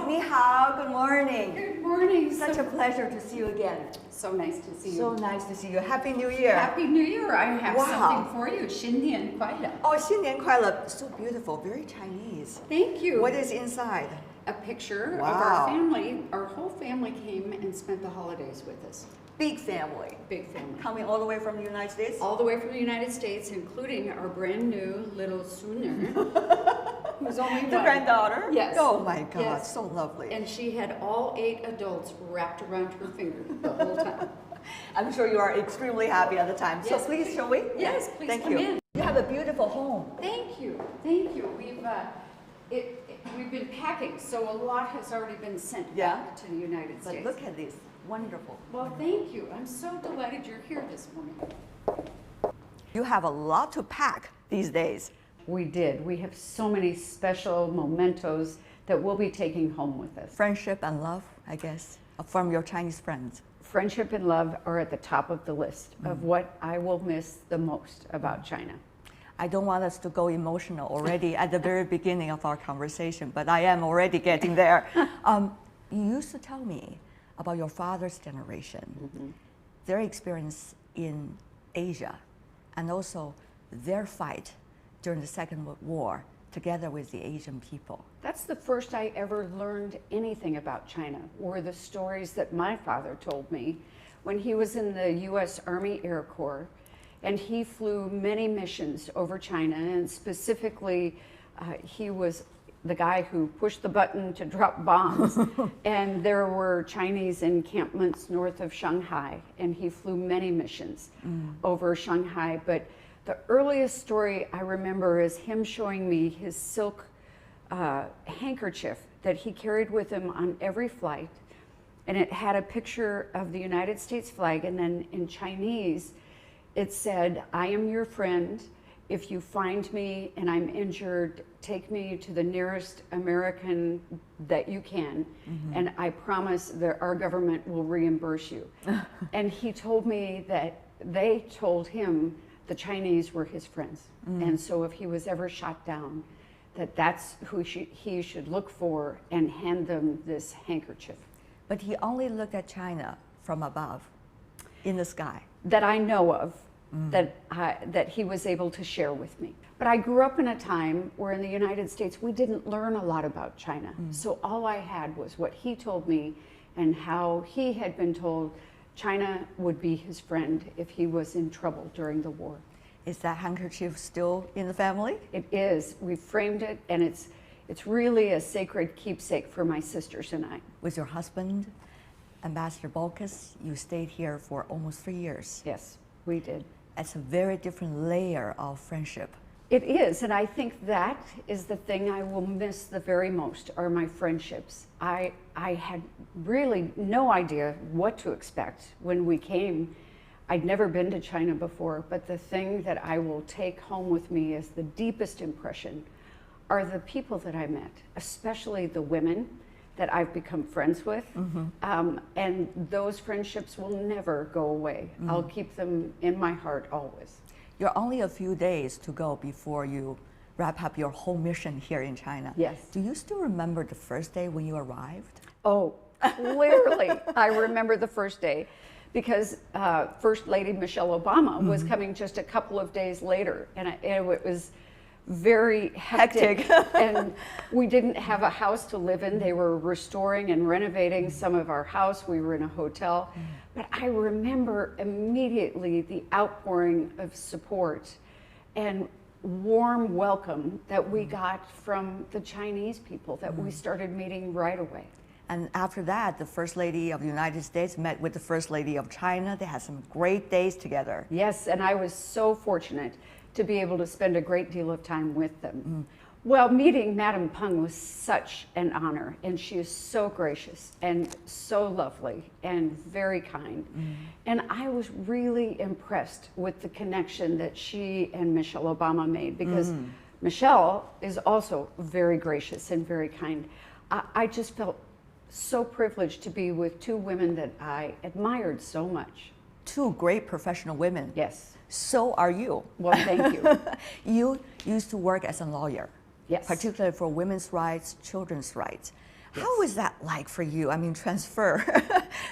Ni hao, good morning. Good morning. Such a pleasure to see you again. So nice to see you. So nice to see you. Happy New Year. Happy New Year. I have Wow. something for you. 新年快乐. Oh, 新年快乐. So beautiful, very Chinese. Thank you. What is inside? A picture Wow. of our family. Our whole family came and spent the holidays with us. Big family. Big family. Coming all the way from the United States? All the way from the United States, including our brand new little Suner, who's only The one. granddaughter? Yes. Oh my God, Yes. so lovely. And she had all 8 adults wrapped around her finger the whole time. I'm sure you are extremely happy at the time. So Yes. please, shall we? Yes, please Thank come you. in. You have a beautiful home. Thank you, thank you. We've been packing, so a lot has already been sent Yeah. back to the United But States. look at this, wonderful. Well, thank you. I'm so delighted you're here this morning. You have a lot to pack these days. We did. We have so many special mementos that we'll be taking home with us. Friendship and love, I guess, from your Chinese friends. Friendship and love are at the top of the list of what I will miss the most about China. I don't want us to go emotional already at the very beginning of our conversation, but I am already getting there. You used to tell me about your father's generation, their experience in Asia, and also their fight during the Second World War together with the Asian people. That's the first I ever learned anything about China, were the stories that my father told me when he was in the U.S. Army Air Corps, and he flew many missions over China, and specifically he was the guy who pushed the button to drop bombs. And there were Chinese encampments north of Shanghai, and he flew many missions over Shanghai. But the earliest story I remember is him showing me his silk handkerchief that he carried with him on every flight. And it had a picture of the United States flag, and then in Chinese, it said, "I am your friend. If you find me and I'm injured, take me to the nearest American that you can, and I promise that our government will reimburse you." And he told me that they told him the Chinese were his friends. And so if he was ever shot down, that's who he should look for and hand them this handkerchief. But he only looked at China from above, in the sky. That I know of, that he was able to share with me. But I grew up in a time where in the United States we didn't learn a lot about China. So all I had was what he told me and how he had been told China would be his friend if he was in trouble during the war. Is that handkerchief still in the family? It is. We framed it, and it's really a sacred keepsake for my sisters and I. With your husband, Ambassador Baucus, you stayed here for almost 3 years. Yes, we did. It's a very different layer of friendship. It is, and I think that is the thing I will miss the very most, are my friendships. I had really no idea what to expect when we came. I'd never been to China before, but the thing that I will take home with me as the deepest impression are the people that I met, especially the women that I've become friends with. And those friendships will never go away. I'll keep them in my heart always. You're only a few days to go before you wrap up your whole mission here in China. Yes. Do you still remember the first day when you arrived? Oh, clearly. I remember the first day because First Lady Michelle Obama was coming just a couple of days later, and it was very hectic. And we didn't have a house to live in. They were restoring and renovating some of our house. We were in a hotel. But I remember immediately the outpouring of support and warm welcome that we got from the Chinese people that we started meeting right away. And after that, the First Lady of the United States met with the First Lady of China. They had some great days together. Yes, and I was so fortunate to be able to spend a great deal of time with them. Well, meeting Madame Peng was such an honor, and she is so gracious and so lovely and very kind. And I was really impressed with the connection that she and Michelle Obama made, because Michelle is also very gracious and very kind. I just felt so privileged to be with 2 women that I admired so much. 2 great professional women. Yes. So are you. Well, thank you. You used to work as a lawyer. Yes. Particularly for women's rights, children's rights. How is that like for you? I mean, transfer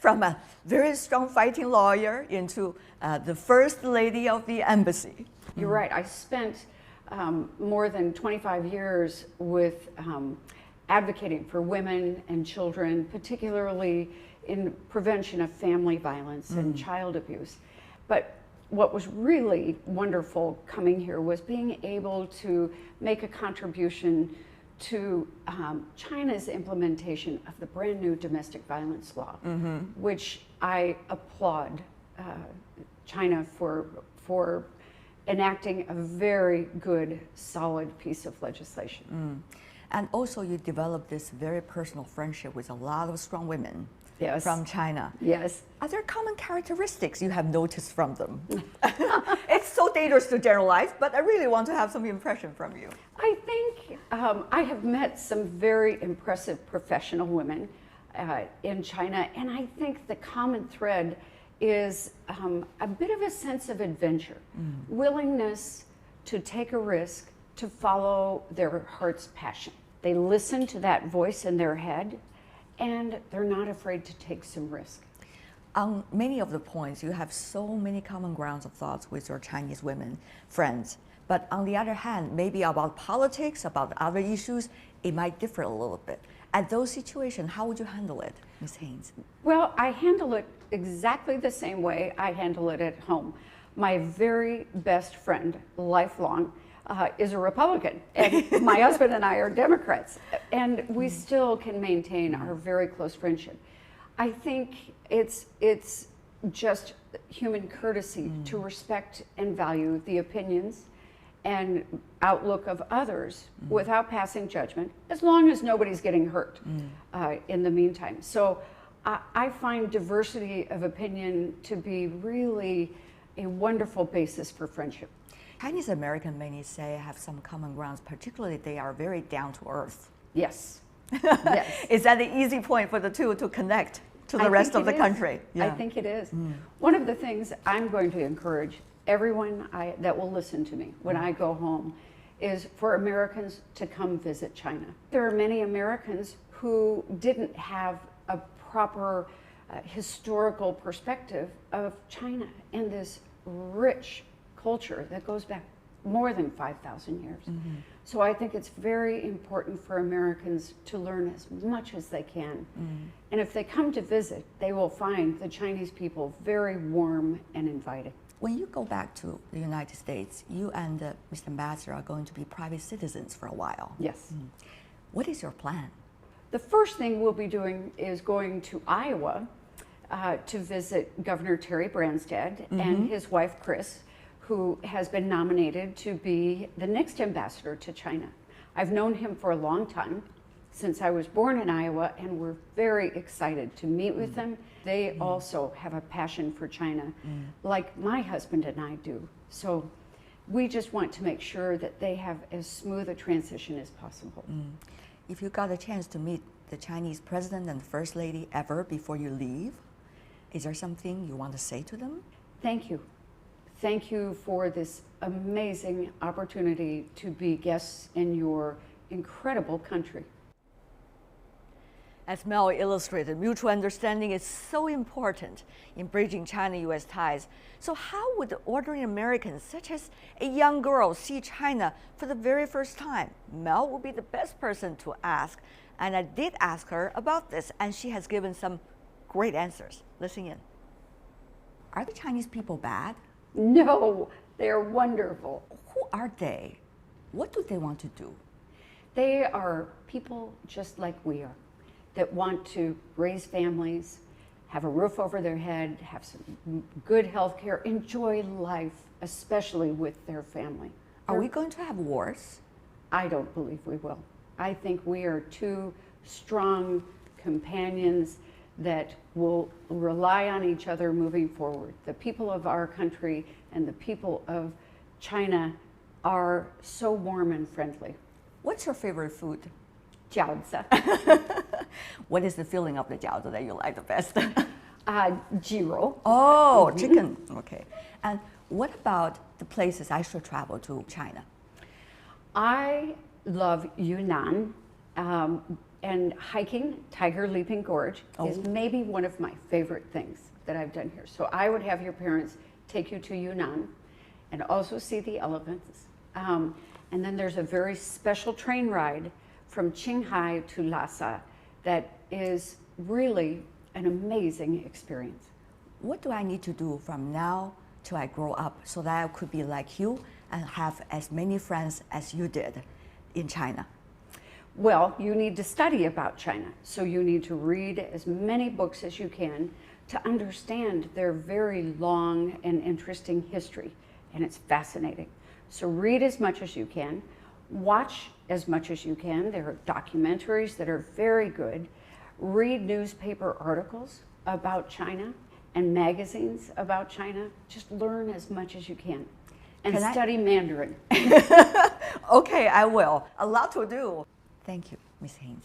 from a very strong fighting lawyer into the first lady of the embassy. You're right. I spent more than 25 years with advocating for women and children, particularly in prevention of family violence and child abuse. But what was really wonderful coming here was being able to make a contribution to China's implementation of the brand new domestic violence law, which I applaud China for enacting a very good, solid piece of legislation. And also you developed this very personal friendship with a lot of strong women from China. Yes. Are there common characteristics you have noticed from them? It's so dangerous to generalize, but I really want to have some impression from you. I think I have met some very impressive professional women in China, and I think the common thread is a bit of a sense of adventure, willingness to take a risk, to follow their heart's passion. They listen to that voice in their head, and they're not afraid to take some risk. On many of the points, you have so many common grounds of thoughts with your Chinese women friends. But on the other hand, maybe about politics, about other issues, it might differ a little bit. At those situations, how would you handle it, Ms. Hanes? Well, I handle it exactly the same way I handle it at home. My very best friend, lifelong, is a Republican, and my husband and I are Democrats, and we still can maintain our very close friendship. I think it's just human courtesy to respect and value the opinions and outlook of others without passing judgment, as long as nobody's getting hurt in the meantime. So I find diversity of opinion to be really a wonderful basis for friendship. Chinese American, many say, have some common grounds, particularly they are very down to earth. Yes. Yes. Is that the easy point for the two to connect to the rest of the country? Yeah. I think it is. One of the things I'm going to encourage everyone that will listen to me when I go home is for Americans to come visit China. There are many Americans who didn't have a proper historical perspective of China and this rich culture that goes back more than 5,000 years. So I think it's very important for Americans to learn as much as they can. And if they come to visit, they will find the Chinese people very warm and inviting. When you go back to the United States, you and Mr. Ambassador are going to be private citizens for a while. Yes. What is your plan? The first thing we'll be doing is going to Iowa to visit Governor Terry Branstad and his wife, Chris, who has been nominated to be the next ambassador to China. I've known him for a long time, since I was born in Iowa, and we're very excited to meet with them. They also have a passion for China, like my husband and I do. So we just want to make sure that they have as smooth a transition as possible. If you got a chance to meet the Chinese president and first lady ever before you leave, is there something you want to say to them? Thank you. Thank you for this amazing opportunity to be guests in your incredible country. As Mel illustrated, mutual understanding is so important in bridging China-U.S. ties. So how would ordinary Americans, such as a young girl, see China for the very first time? Mel would be the best person to ask. And I did ask her about this, and she has given some great answers. Listen in. Are the Chinese people bad? No, they're wonderful. Who are they? What do they want to do? They are people just like we are, that want to raise families, have a roof over their head, have some good health care, enjoy life, especially with their family. Are we going to have wars? I don't believe we will. I think we are two strong companions that will rely on each other moving forward. The people of our country and the people of China are so warm and friendly. What's your favorite food? Jiaozi. What is the feeling of the jiaozi that you like the best? Jiro. Oh, chicken. Okay. And what about the places I should travel to China? I love Yunnan, And hiking Tiger Leaping Gorge is maybe one of my favorite things that I've done here. So I would have your parents take you to Yunnan and also see the elephants. And then there's a very special train ride from Qinghai to Lhasa that is really an amazing experience. What do I need to do from now till I grow up so that I could be like you and have as many friends as you did in China? Well, you need to study about China. So you need to read as many books as you can to understand their very long and interesting history. And it's fascinating. So read as much as you can. Watch as much as you can. There are documentaries that are very good. Read newspaper articles about China and magazines about China. Just learn as much as you can. And study Mandarin. Okay, I will. A lot to do. Thank you, Ms. Hanes.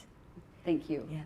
Thank you. Yeah.